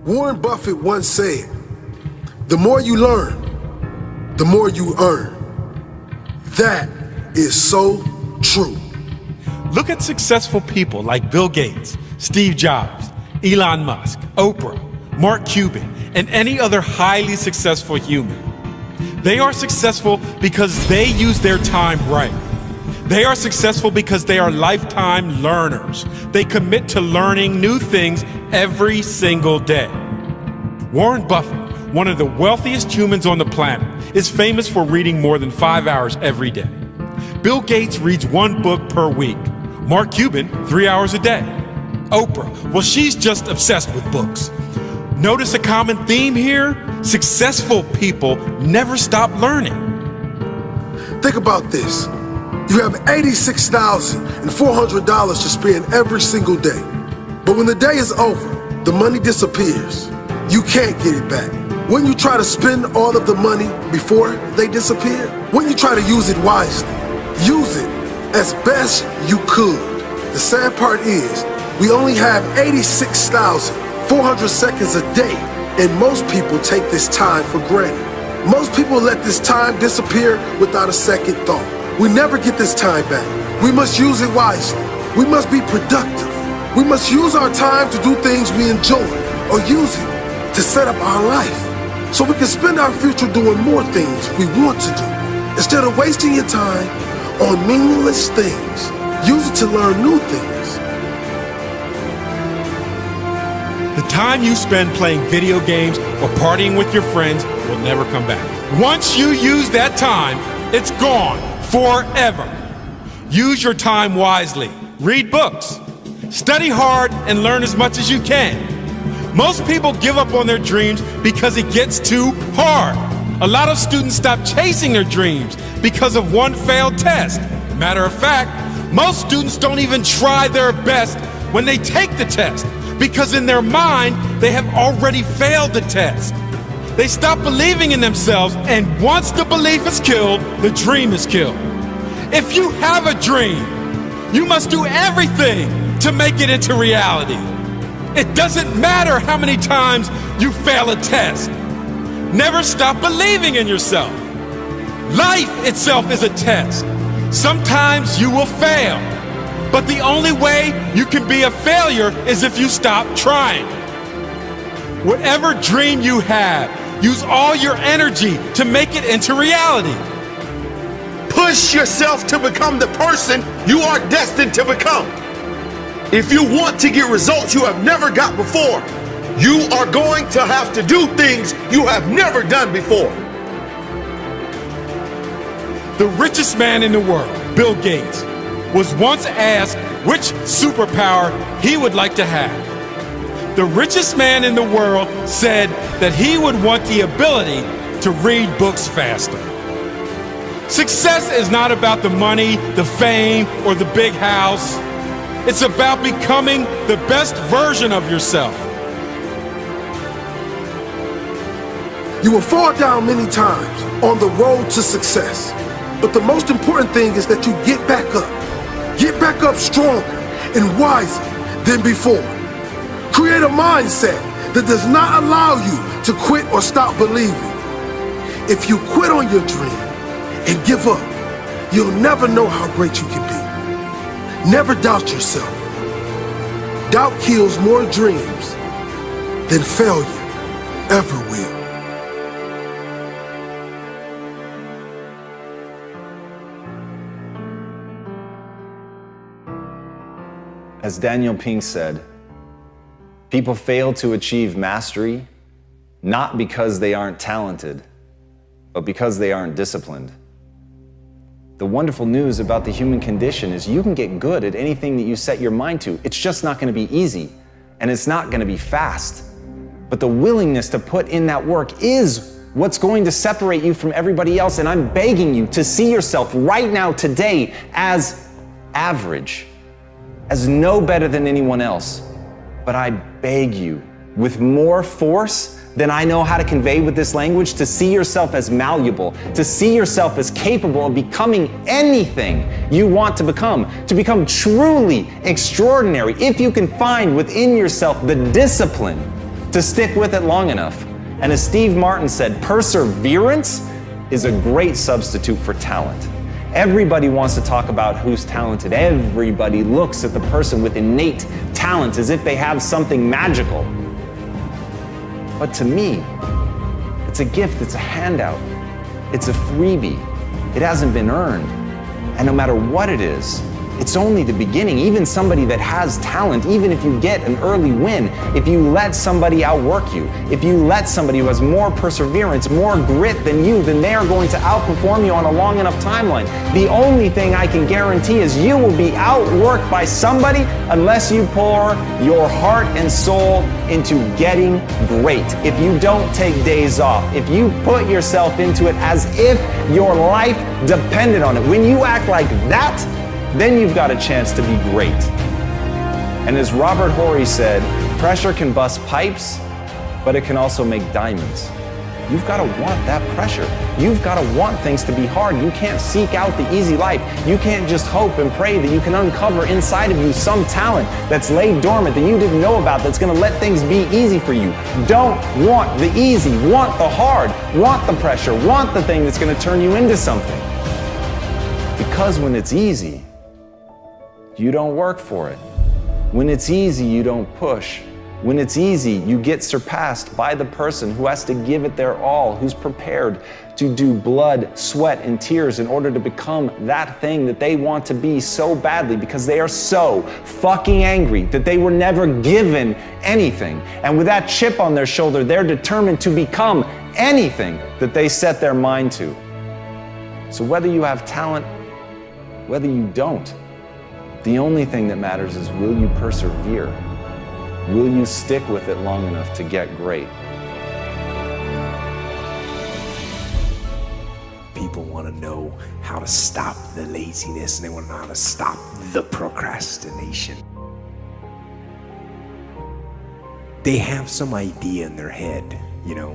Warren Buffett once said, "The more you learn, the more you earn." That is so true. Look at successful people like Bill Gates, Steve Jobs, Elon Musk, Oprah, Mark Cuban, and any other highly successful human. They are successful because they use their time right. They are successful because they are lifetime learners. They commit to learning new things every single day. Warren Buffett, one of the wealthiest humans on the planet, is famous for reading more than 5 hours every day. Bill Gates reads 1 book per week. Mark Cuban, 3 hours a day. Oprah, well, she's just obsessed with books. Notice a common theme here? Successful people never stop learning. Think about this. You have $86,400 to spend every single day. But when the day is over, the money disappears. You can't get it back. When you try to spend all of the money before they disappear, when you try to use it wisely, use it as best you could. The sad part is, we only have 86,400 seconds a day, and most people take this time for granted. Most people let this time disappear without a second thought. We never get this time back. We must use it wisely. We must be productive. We must use our time to do things we enjoy, or use it to set up our life so we can spend our future doing more things we want to do. Instead of wasting your time on meaningless things, use it to learn new things. The time you spend playing video games or partying with your friends will never come back. Once you use that time, it's gone forever. Use your time wisely. Read books. Study hard and learn as much as you can. Most people give up on their dreams because it gets too hard. A lot of students stop chasing their dreams because of one failed test. Matter of fact, most students don't even try their best when they take the test because in their mind, they have already failed the test. They stop believing in themselves, and once the belief is killed, the dream is killed. If you have a dream, you must do everything to make it into reality. It doesn't matter how many times you fail a test. Never stop believing in yourself. Life itself is a test. Sometimes you will fail, but the only way you can be a failure is if you stop trying. Whatever dream you have, use all your energy to make it into reality. Push yourself to become the person you are destined to become. If you want to get results you have never got before, you are going to have to do things you have never done before. The richest man in the world, Bill Gates, was once asked which superpower he would like to have. The richest man in the world said that he would want the ability to read books faster. Success is not about the money, the fame, or the big house. It's about becoming the best version of yourself. You will fall down many times on the road to success, but the most important thing is that you get back up. Get back up stronger and wiser than before. Create a mindset that does not allow you to quit or stop believing. If you quit on your dream and give up, you'll never know how great you can be. Never doubt yourself. Doubt kills more dreams than failure ever will. As Daniel Pink said, people fail to achieve mastery not because they aren't talented, but because they aren't disciplined. The wonderful news about the human condition is you can get good at anything that you set your mind to. It's just not going to be easy, and it's not going to be fast. But the willingness to put in that work is what's going to separate you from everybody else, and I'm begging you to see yourself right now, today, as average, as no better than anyone else. But I beg you, with more force than I know how to convey with this language, to see yourself as malleable, to see yourself as capable of becoming anything you want to become truly extraordinary. If you can find within yourself the discipline to stick with it long enough. And as Steve Martin said, perseverance is a great substitute for talent. Everybody wants to talk about who's talented. Everybody looks at the person with innate talent as if they have something magical. But to me, it's a gift, it's a handout, it's a freebie. It hasn't been earned. And no matter what it is, it's only the beginning. Even somebody that has talent, even if you get an early win, if you let somebody outwork you, if you let somebody who has more perseverance, more grit than you, then they are going to outperform you on a long enough timeline. The only thing I can guarantee is you will be outworked by somebody unless you pour your heart and soul into getting great. If you don't take days off, if you put yourself into it as if your life depended on it, when you act like that, then you've got a chance to be great. And as Robert Horry said, pressure can bust pipes, but it can also make diamonds. You've got to want that pressure. You've got to want things to be hard. You can't seek out the easy life. You can't just hope and pray that you can uncover inside of you some talent that's laid dormant that you didn't know about that's going to let things be easy for you. Don't want the easy. Want the hard. Want the pressure. Want the thing that's going to turn you into something. Because when it's easy, you don't work for it. When it's easy, you don't push. When it's easy, you get surpassed by the person who has to give it their all, who's prepared to do blood, sweat, and tears in order to become that thing that they want to be so badly because they are so fucking angry that they were never given anything. And with that chip on their shoulder, they're determined to become anything that they set their mind to. So whether you have talent, whether you don't, the only thing that matters is, will you persevere? Will you stick with it long enough to get great? People want to know how to stop the laziness, and they want to know how to stop the procrastination. They have some idea in their head,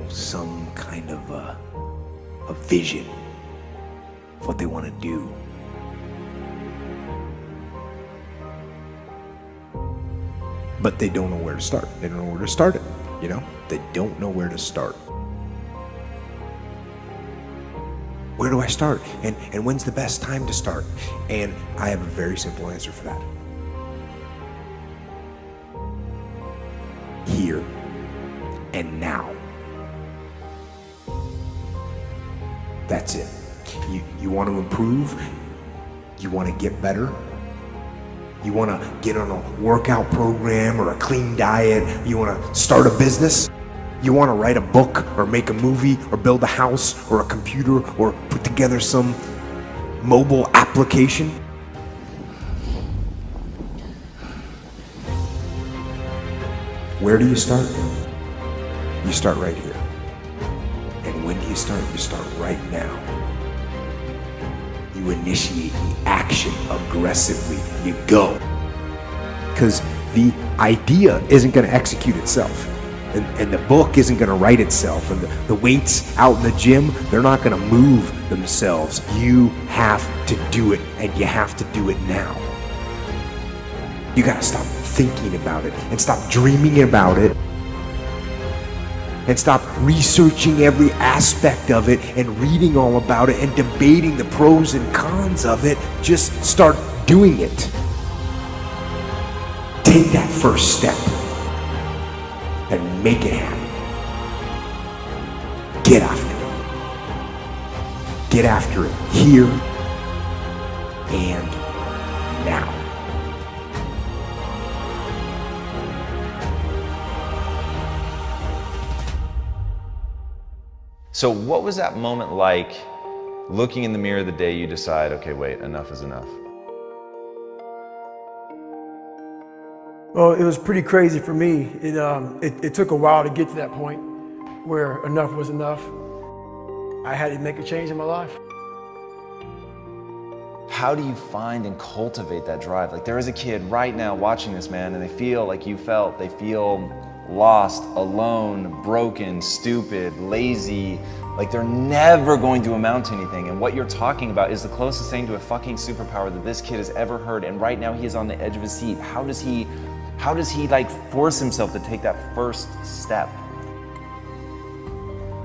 some kind of a vision of what they want to do. But they don't know where to start. They don't know where to start it, They don't know where to start. Where do I start? And when's the best time to start? And I have a very simple answer for that. Here and now. That's it. You want to improve? You want to get better? You want to get on a workout program or a clean diet? You want to start a business? You want to write a book or make a movie or build a house or a computer or put together some mobile application? Where do you start? You start right here. And when do you start? You start right now. You initiate the action aggressively. You go. Because the idea isn't going to execute itself. And the book isn't going to write itself. And the weights out in the gym, they're not going to move themselves. You have to do it, and you have to do it now. You got to stop thinking about it and stop dreaming about it. And stop researching every aspect of it and reading all about it and debating the pros and cons of it. Just start doing it. Take that first step and make it happen. Get after it. Get after it here and now. So what was that moment like, looking in the mirror the day you decide, okay, wait, enough is enough? Well, it was pretty crazy for me. It took a while to get to that point where enough was enough. I had to make a change in my life. How do you find and cultivate that drive? Like, there is a kid right now watching this, man, and they feel like you felt. They feel lost, alone, broken, stupid, lazy, like they're never going to amount to anything. And what you're talking about is the closest thing to a fucking superpower that this kid has ever heard. And right now he is on the edge of his seat. How does he How does he like force himself to take that first step?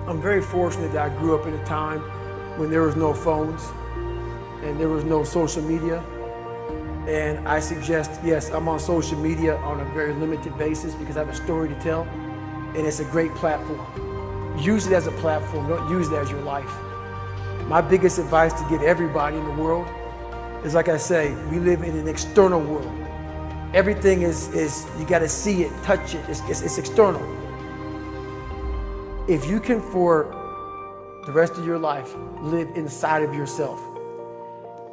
I'm very fortunate that I grew up in a time when there was no phones and there was no social media. And I suggest, yes, I'm on social media on a very limited basis because I have a story to tell, and it's a great platform. Use it as a platform, don't use it as your life. My biggest advice to give everybody in the world is, like I say, we live in an external world. Everything is you gotta see it, touch it, it's external. If you can, for the rest of your life, live inside of yourself.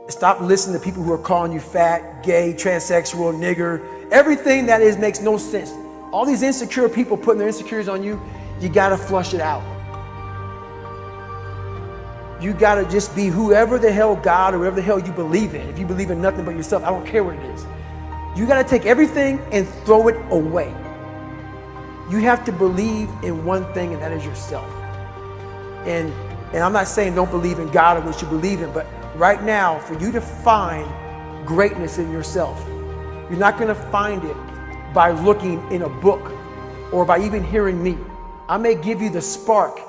Stop listening to people who are calling you fat, gay, transsexual, nigger. Everything that is makes no sense. All these insecure people putting their insecurities on you, you gotta flush it out. You gotta just be whoever the hell God or whatever the hell you believe in. If you believe in nothing but yourself, I don't care what it is. You gotta take everything and throw it away. You have to believe in one thing, and that is yourself. And I'm not saying don't believe in God or what you believe in, but right now, for you to find greatness in yourself, you're not gonna find it by looking in a book or by even hearing me. I may give you the spark,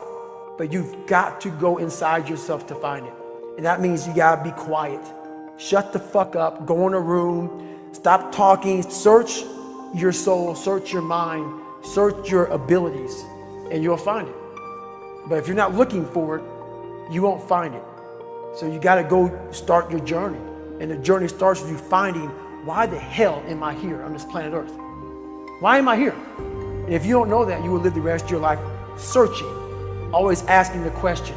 but you've got to go inside yourself to find it. And that means you gotta be quiet. Shut the fuck up, go in a room, stop talking, search your soul, search your mind, search your abilities, and you'll find it. But if you're not looking for it, you won't find it. So you gotta go start your journey. And the journey starts with you finding, why the hell am I here on this planet Earth? Why am I here? And if you don't know that, you will live the rest of your life searching, always asking the question,